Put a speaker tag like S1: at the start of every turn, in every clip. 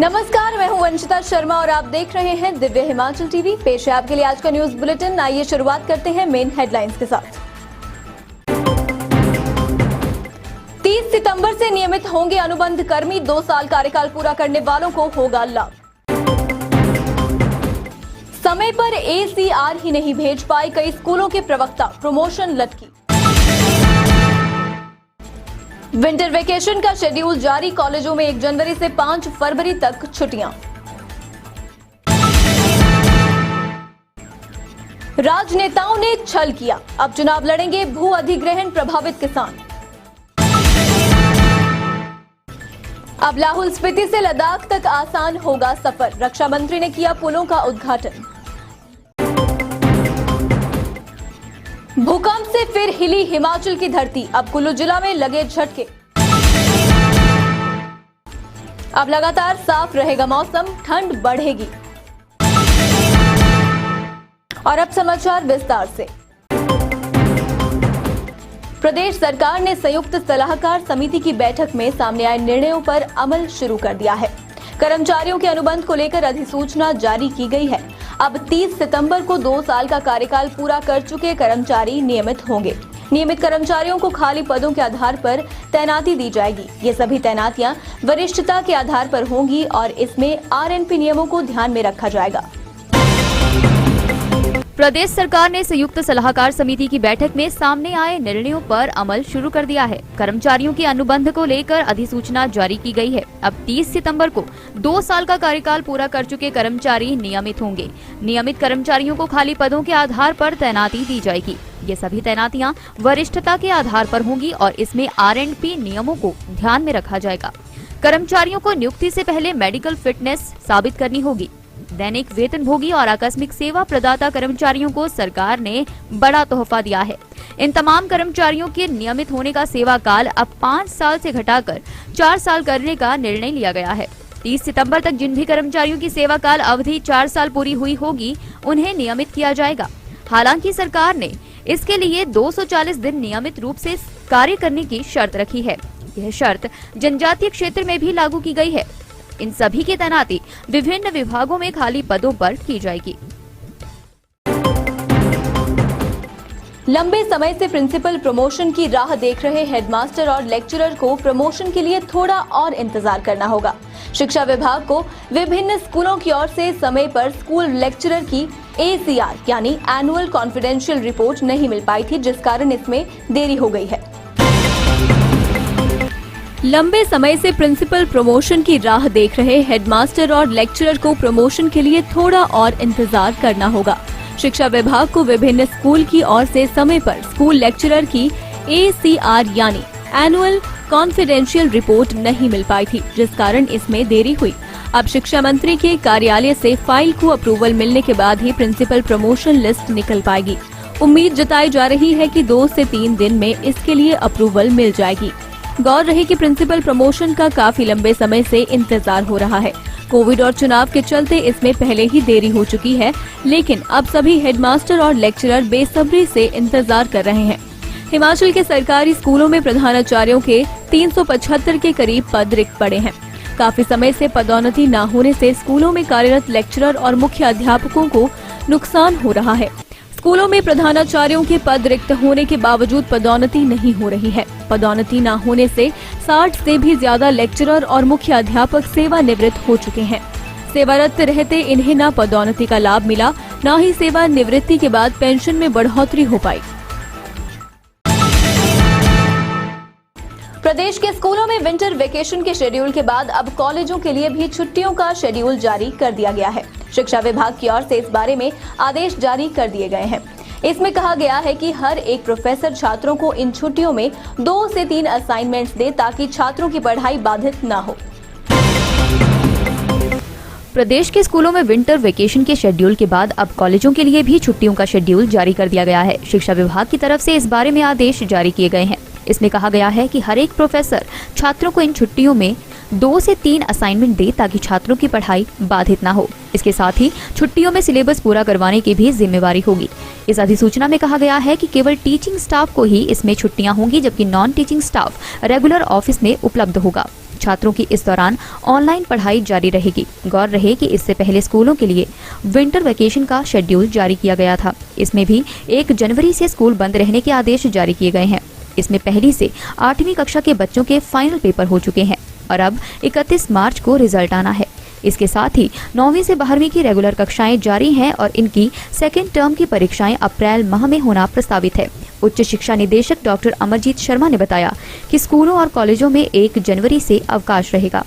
S1: नमस्कार, मैं हूं वंशिता शर्मा और आप देख रहे हैं दिव्य हिमाचल टीवी। पेश है आपके लिए आज का न्यूज बुलेटिन। आइए शुरुआत करते हैं मेन हेडलाइंस के साथ। 30 सितंबर से नियमित होंगे अनुबंध कर्मी, 2 साल कार्यकाल पूरा करने वालों को होगा लाभ। समय पर एसीआर ही नहीं भेज पाए कई स्कूलों के प्रवक्ता, प्रमोशन लटकी। विंटर वेकेशन का शेड्यूल जारी, कॉलेजों में 1 जनवरी से 5 फरवरी तक छुट्टियां। राजनेताओं ने छल किया, अब चुनाव लड़ेंगे भू अधिग्रहण प्रभावित किसान। अब लाहौल स्पीति से लद्दाख तक आसान होगा सफर, रक्षा मंत्री ने किया पुलों का उद्घाटन। भूकंप से फिर हिली हिमाचल की धरती, अब कुल्लू जिला में लगे झटके। अब लगातार साफ रहेगा मौसम, ठंड बढ़ेगी। और अब समाचार विस्तार से। प्रदेश सरकार ने संयुक्त सलाहकार समिति की बैठक में सामने आए निर्णयों पर अमल शुरू कर दिया है। कर्मचारियों के अनुबंध को लेकर अधिसूचना जारी की गई है। अब 30 सितंबर को 2 साल का कार्यकाल पूरा कर चुके कर्मचारी नियमित होंगे। नियमित कर्मचारियों को खाली पदों के आधार पर तैनाती दी जाएगी। ये सभी तैनातियां वरिष्ठता के आधार पर होंगी और इसमें आरएनपी नियमों को ध्यान में रखा जाएगा।
S2: प्रदेश सरकार ने संयुक्त सलाहकार समिति की बैठक में सामने आए निर्णयों पर अमल शुरू कर दिया है। कर्मचारियों के अनुबंध को लेकर अधिसूचना जारी की गई है। अब 30 सितंबर को 2 साल का कार्यकाल पूरा कर चुके कर्मचारी नियमित होंगे। नियमित कर्मचारियों को खाली पदों के आधार पर तैनाती दी जाएगी। ये सभी तैनातियां वरिष्ठता के आधार पर होंगी और इसमें आरएनपी नियमों को ध्यान में रखा जाएगा। कर्मचारियों को नियुक्ति से पहले मेडिकल फिटनेस साबित करनी होगी। दैनिक वेतनभोगी और आकस्मिक सेवा प्रदाता कर्मचारियों को सरकार ने बड़ा तोहफा दिया है। इन तमाम कर्मचारियों के नियमित होने का सेवा काल अब 5 साल से घटाकर 4 साल करने का निर्णय लिया गया है। 30 सितंबर तक जिन भी कर्मचारियों की सेवा काल अवधि 4 साल पूरी हुई होगी, उन्हें नियमित किया जाएगा। हालांकि सरकार ने इसके लिए 240 दिन नियमित रूप से कार्य करने की शर्त रखी है। यह शर्त जनजातीय क्षेत्र में भी लागू की गई है। इन सभी की तैनाती विभिन्न विभागों में खाली पदों पर की जाएगी।
S1: लंबे समय से प्रिंसिपल प्रमोशन की राह देख रहे हेडमास्टर और लेक्चरर को प्रमोशन के लिए थोड़ा और इंतजार करना होगा। शिक्षा विभाग को विभिन्न स्कूलों की ओर से समय पर स्कूल लेक्चरर की एसीआर यानी एनुअल कॉन्फिडेंशियल रिपोर्ट नहीं मिल पाई थी, जिस कारण इसमें देरी हो गई है। लंबे समय से प्रिंसिपल प्रमोशन की राह देख रहे हेडमास्टर और लेक्चरर को प्रमोशन के लिए थोड़ा और इंतजार करना होगा। शिक्षा विभाग को विभिन्न स्कूल की ओर से समय पर स्कूल लेक्चरर की एसीआर यानी एनुअल कॉन्फिडेंशियल रिपोर्ट नहीं मिल पाई थी, जिस कारण इसमें देरी हुई। अब शिक्षा मंत्री के कार्यालय से फाइल को अप्रूवल मिलने के बाद ही प्रिंसिपल प्रमोशन लिस्ट निकल पाएगी। उम्मीद जताई जा रही है कि 2 से 3 दिन में इसके लिए अप्रूवल मिल जाएगी। गौर रहे कि प्रिंसिपल प्रमोशन का काफी लंबे समय से इंतजार हो रहा है। कोविड और चुनाव के चलते इसमें पहले ही देरी हो चुकी है, लेकिन अब सभी हेडमास्टर और लेक्चरर बेसब्री से इंतजार कर रहे हैं। हिमाचल के सरकारी स्कूलों में प्रधानाचार्यों के 375 के करीब पद रिक्त पड़े हैं। काफी समय से पदोन्नति न होने से स्कूलों में कार्यरत लेक्चरर और मुख्य अध्यापकों को नुकसान हो रहा है। स्कूलों में प्रधानाचार्यों के पद रिक्त होने के बावजूद पदोन्नति नहीं हो रही है। पदोन्नति न होने से 60 से भी ज्यादा लेक्चरर और मुख्य अध्यापक सेवानिवृत्त हो चुके हैं। सेवारत रहते इन्हें न पदोन्नति का लाभ मिला, न ही सेवानिवृत्ति के बाद पेंशन में बढ़ोतरी हो पाई। प्रदेश के स्कूलों में विंटर वेकेशन के शेड्यूल के बाद अब कॉलेजों के लिए भी छुट्टियों का शेड्यूल जारी कर दिया गया है। शिक्षा विभाग की ओर से इस बारे में आदेश जारी कर दिए गए हैं। इसमें कहा गया है कि हर एक प्रोफेसर छात्रों को इन छुट्टियों में 2 से 3 असाइनमेंट्स दे ताकि छात्रों की पढ़ाई बाधित न हो।
S2: प्रदेश के स्कूलों में विंटर वेकेशन के शेड्यूल के बाद अब कॉलेजों के लिए भी छुट्टियों का शेड्यूल जारी कर दिया गया है। शिक्षा विभाग की तरफ से इस बारे में आदेश जारी किए गए हैं। इसमें कहा गया है कि हर एक प्रोफेसर छात्रों को इन छुट्टियों में 2 से 3 असाइनमेंट दे ताकि छात्रों की पढ़ाई बाधित न हो। इसके साथ ही छुट्टियों में सिलेबस पूरा करवाने की भी जिम्मेवारी होगी। इस अधिसूचना में कहा गया है कि केवल टीचिंग स्टाफ को ही इसमें छुट्टियां होंगी, जबकि non teaching staff regular office में उपलब्ध होगा। छात्रों की इस दौरान ऑनलाइन पढ़ाई जारी रहेगी। गौर रहे कि इससे पहले स्कूलों के लिए विंटर वेकेशन का शेड्यूल जारी किया गया था। इसमें भी 1 जनवरी से स्कूल बंद रहने के आदेश जारी किए गए हैं। इसमें पहली से 8वीं कक्षा के बच्चों के फाइनल पेपर हो चुके हैं और अब 31 मार्च को रिजल्ट आना है। इसके साथ ही 9वीं से 12वीं की रेगुलर कक्षाएं जारी हैं और इनकी सेकेंड टर्म की परीक्षाएं अप्रैल माह में होना प्रस्तावित है। उच्च शिक्षा निदेशक डॉक्टर अमरजीत शर्मा ने बताया कि स्कूलों और कॉलेजों में 1 जनवरी से अवकाश रहेगा।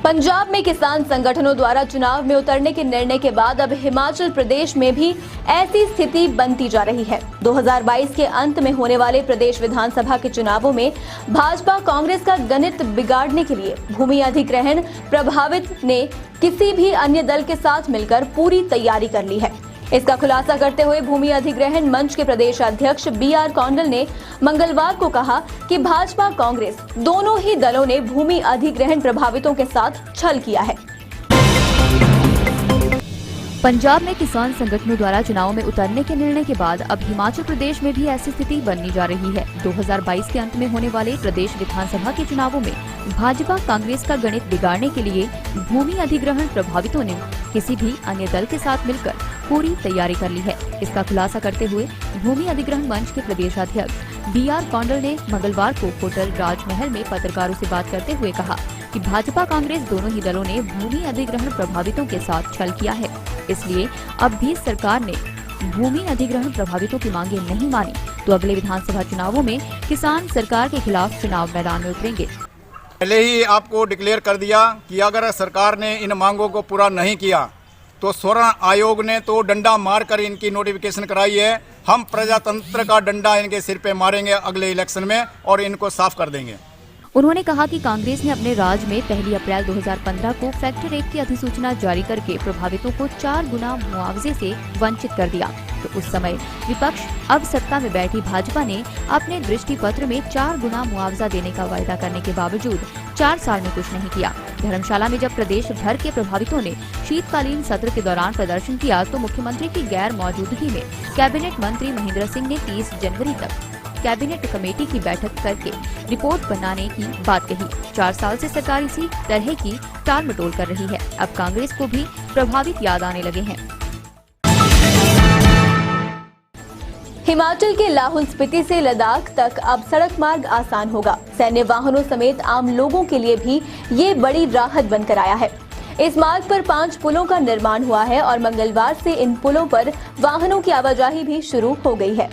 S1: पंजाब में किसान संगठनों द्वारा चुनाव में उतरने के निर्णय के बाद अब हिमाचल प्रदेश में भी ऐसी स्थिति बनती जा रही है। 2022 के अंत में होने वाले प्रदेश विधानसभा के चुनावों में भाजपा कांग्रेस का गणित बिगाड़ने के लिए भूमि अधिग्रहण प्रभावित ने किसी भी अन्य दल के साथ मिलकर पूरी तैयारी कर ली है। इसका खुलासा करते हुए भूमि अधिग्रहण मंच के प्रदेश अध्यक्ष BR कौंडल ने मंगलवार को कहा कि भाजपा कांग्रेस दोनों ही दलों ने भूमि अधिग्रहण प्रभावितों के साथ छल किया है।
S2: पंजाब में किसान संगठनों द्वारा चुनाव में उतरने के निर्णय के बाद अब हिमाचल प्रदेश में भी ऐसी स्थिति बननी जा रही है। 2022 के अंत में होने वाले प्रदेश विधानसभा के चुनावों में भाजपा कांग्रेस का गणित बिगाड़ने के लिए भूमि अधिग्रहण प्रभावितों ने किसी भी अन्य दल के साथ मिलकर पूरी तैयारी कर ली है। इसका खुलासा करते हुए भूमि अधिग्रहण मंच के प्रदेश अध्यक्ष BR कौंडल ने मंगलवार को होटल राजमहल में पत्रकारों से बात करते हुए कहा कि भाजपा कांग्रेस दोनों ही दलों ने भूमि अधिग्रहण प्रभावितों के साथ छल किया है। इसलिए अब भी सरकार ने भूमि अधिग्रहण प्रभावितों की मांगे नहीं मानी तो अगले विधानसभा चुनावों में किसान सरकार के खिलाफ चुनाव मैदान में उतरेंगे।
S3: पहले ही आपको डिक्लेयर कर दिया कि अगर सरकार ने इन मांगों को पूरा नहीं किया तो स्वर्ण आयोग ने तो डंडा मारकर इनकी नोटिफिकेशन कराई है। हम प्रजातंत्र का डंडा इनके सिर पे मारेंगे अगले इलेक्शन में और इनको साफ कर देंगे।
S2: उन्होंने कहा कि कांग्रेस ने अपने राज में 1 अप्रैल 2015 को फैक्टर एक्ट की अधिसूचना जारी करके प्रभावितों को 4 गुना मुआवजे से वंचित कर दिया। तो उस समय विपक्ष अब सत्ता में बैठी भाजपा ने अपने दृष्टि पत्र में 4 गुना मुआवजा देने का वायदा करने के बावजूद 4 साल में कुछ नहीं किया। धर्मशाला में जब प्रदेश भर के प्रभावितों ने शीतकालीन सत्र के दौरान प्रदर्शन किया तो मुख्यमंत्री की गैर मौजूदगी में कैबिनेट मंत्री महेंद्र सिंह ने 30 जनवरी तक कैबिनेट कमेटी की बैठक करके रिपोर्ट बनाने की बात कही। 4 साल से सरकार इसी तरह की टाल मटोल कर रही है। अब कांग्रेस को भी प्रभावित याद आने लगे हैं।
S1: हिमाचल के लाहौल स्पीति से लद्दाख तक अब सड़क मार्ग आसान होगा। सैन्य वाहनों समेत आम लोगों के लिए भी ये बड़ी राहत बनकर आया है। इस मार्ग पर 5 पुलों का निर्माण हुआ है और मंगलवार से इन पुलों पर वाहनों की आवाजाही भी शुरू हो गई है।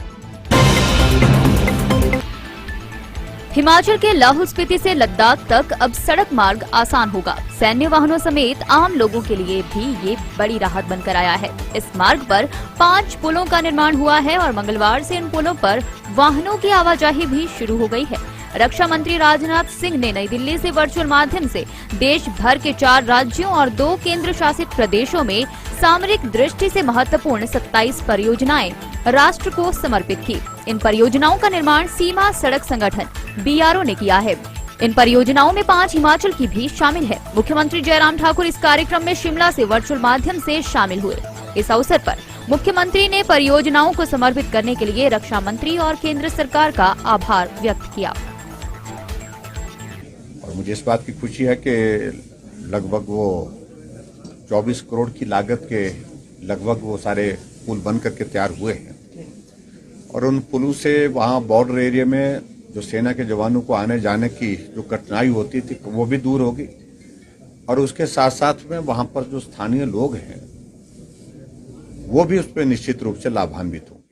S2: हिमाचल के लाहौल स्पीति से लद्दाख तक अब सड़क मार्ग आसान होगा। सैन्य वाहनों समेत आम लोगों के लिए भी ये बड़ी राहत बनकर आया है। इस मार्ग पर 5 पुलों का निर्माण हुआ है और मंगलवार से इन पुलों पर वाहनों की आवाजाही भी शुरू हो गई है। रक्षा मंत्री राजनाथ सिंह ने नई दिल्ली से वर्चुअल माध्यम से देश भर के 4 राज्यों और 2 केंद्र शासित प्रदेशों में सामरिक दृष्टि से महत्वपूर्ण 27 परियोजनाएं राष्ट्र को समर्पित की। इन परियोजनाओं का निर्माण सीमा सड़क संगठन BRO ने किया है। इन परियोजनाओं में 5 हिमाचल की भी शामिल है। मुख्यमंत्री जयराम ठाकुर इस कार्यक्रम में शिमला से वर्चुअल माध्यम से शामिल हुए। इस अवसर पर मुख्यमंत्री ने परियोजनाओं को समर्पित करने के लिए रक्षा मंत्री और केंद्र सरकार का आभार व्यक्त किया।
S4: और मुझे इस बात की खुशी है कि लगभग वो 24 करोड़ की लागत के लगभग वो सारे पुल बन करके तैयार हुए हैं और उन पुलों से वहाँ बॉर्डर एरिया में जो सेना के जवानों को आने जाने की जो कठिनाई होती थी वो भी दूर होगी और उसके साथ साथ में वहाँ पर जो स्थानीय लोग हैं वो भी उस पर निश्चित रूप से लाभान्वित होंगे।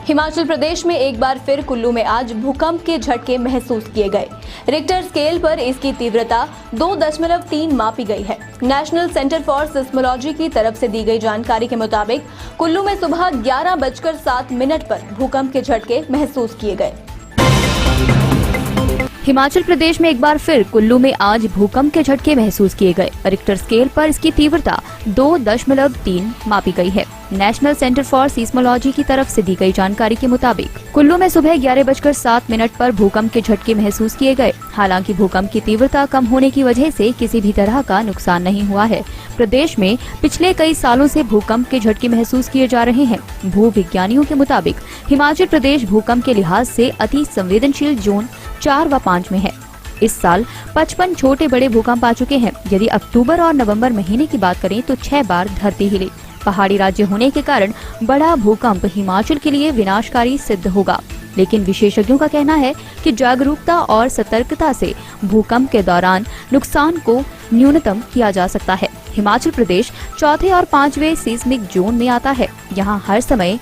S1: हिमाचल प्रदेश में एक बार फिर कुल्लू में आज भूकंप के झटके महसूस किए गए। रिक्टर स्केल पर इसकी तीव्रता 2.3 मापी गई है। नेशनल सेंटर फॉर सिस्मोलॉजी की तरफ से दी गई जानकारी के मुताबिक कुल्लू में सुबह 11:07 पर भूकंप के झटके महसूस किए गए।
S2: हिमाचल प्रदेश में एक बार फिर कुल्लू में आज भूकंप के झटके महसूस किए गए। रिक्टर स्केल पर इसकी तीव्रता 2.3 मापी गई है। नेशनल सेंटर फॉर सिस्मोलॉजी की तरफ से दी गई जानकारी के मुताबिक कुल्लू में सुबह 11:07 पर भूकंप के झटके महसूस किए गए। हालांकि भूकंप की तीव्रता कम होने की वजह से किसी भी तरह का नुकसान नहीं हुआ है। प्रदेश में पिछले कई सालों से भूकंप के झटके महसूस किए जा रहे हैं। भूविज्ञानियों के मुताबिक हिमाचल प्रदेश भूकंप के लिहाज से अति संवेदनशील जोन 4 व 5 में है। इस साल 55 छोटे बड़े भूकंप आ चुके हैं। यदि अक्टूबर और नवंबर महीने की बात करें तो 6 बार धरती हिले। पहाड़ी राज्य होने के कारण बड़ा भूकंप हिमाचल के लिए विनाशकारी सिद्ध होगा, लेकिन विशेषज्ञों का कहना है कि जागरूकता और सतर्कता से भूकंप के दौरान नुकसान को न्यूनतम किया जा सकता है। हिमाचल प्रदेश चौथे और 5वें सीस्मिक जोन में आता है। यहाँ हर समय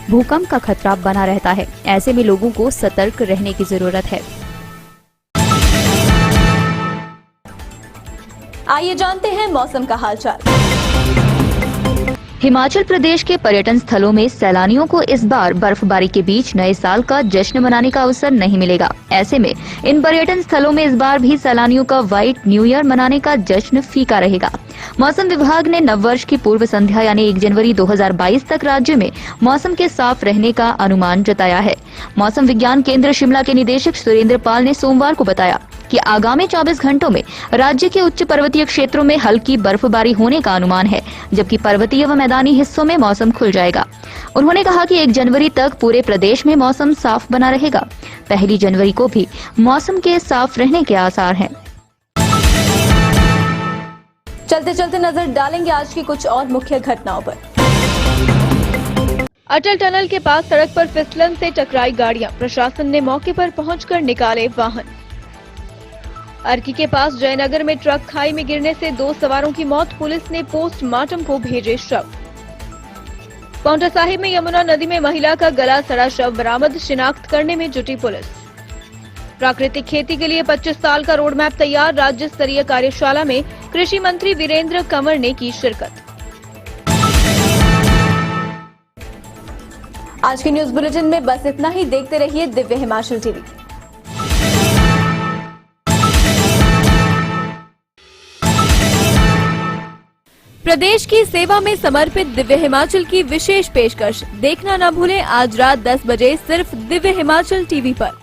S2: भूकंप का खतरा बना रहता है। ऐसे में लोगों को सतर्क रहने की जरूरत है।
S1: आइए जानते हैं मौसम का हालचाल।
S2: हिमाचल प्रदेश के पर्यटन स्थलों में सैलानियों को इस बार बर्फबारी के बीच नए साल का जश्न मनाने का अवसर नहीं मिलेगा। ऐसे में इन पर्यटन स्थलों में इस बार भी सैलानियों का व्हाइट न्यू ईयर मनाने का जश्न फीका रहेगा। मौसम विभाग ने नववर्ष की पूर्व संध्या यानी 1 जनवरी 2022 तक राज्य में मौसम के साफ रहने का अनुमान जताया है। मौसम विज्ञान केंद्र शिमला के निदेशक सुरेंद्र पाल ने सोमवार को बताया कि आगामी 24 घंटों में राज्य के उच्च पर्वतीय क्षेत्रों में हल्की बर्फबारी होने का अनुमान है, जबकि पर्वतीय व मैदानी हिस्सों में मौसम खुल जाएगा। उन्होंने कहा कि 1 जनवरी तक पूरे प्रदेश में मौसम साफ बना रहेगा। 1 जनवरी को भी मौसम के साफ रहने के आसार हैं।
S1: चलते चलते नजर डालेंगे आज की कुछ और मुख्य घटनाओं पर।
S5: अटल टनल के पास सड़क पर फिसलन से टकराई गाड़ियां, प्रशासन ने मौके पर पहुंचकर निकाले वाहन। अर्की के पास जयनगर में ट्रक खाई में गिरने से 2 सवारों की मौत, पुलिस ने पोस्टमार्टम को भेजे शव। पांवटा साहिब में यमुना नदी में महिला का गला सड़ा शव बरामद, शिनाख्त करने में जुटी पुलिस। प्राकृतिक खेती के लिए 25 साल का रोड मैप तैयार, राज्य स्तरीय कार्यशाला में कृषि मंत्री वीरेंद्र कंवर ने की शिरकत।
S1: आज के न्यूज बुलेटिन में बस इतना ही। देखते रहिए दिव्य हिमाचल टीवी। प्रदेश की सेवा में समर्पित दिव्य हिमाचल की विशेष पेशकश देखना न भूलें आज रात 10 बजे सिर्फ दिव्य हिमाचल टीवी पर।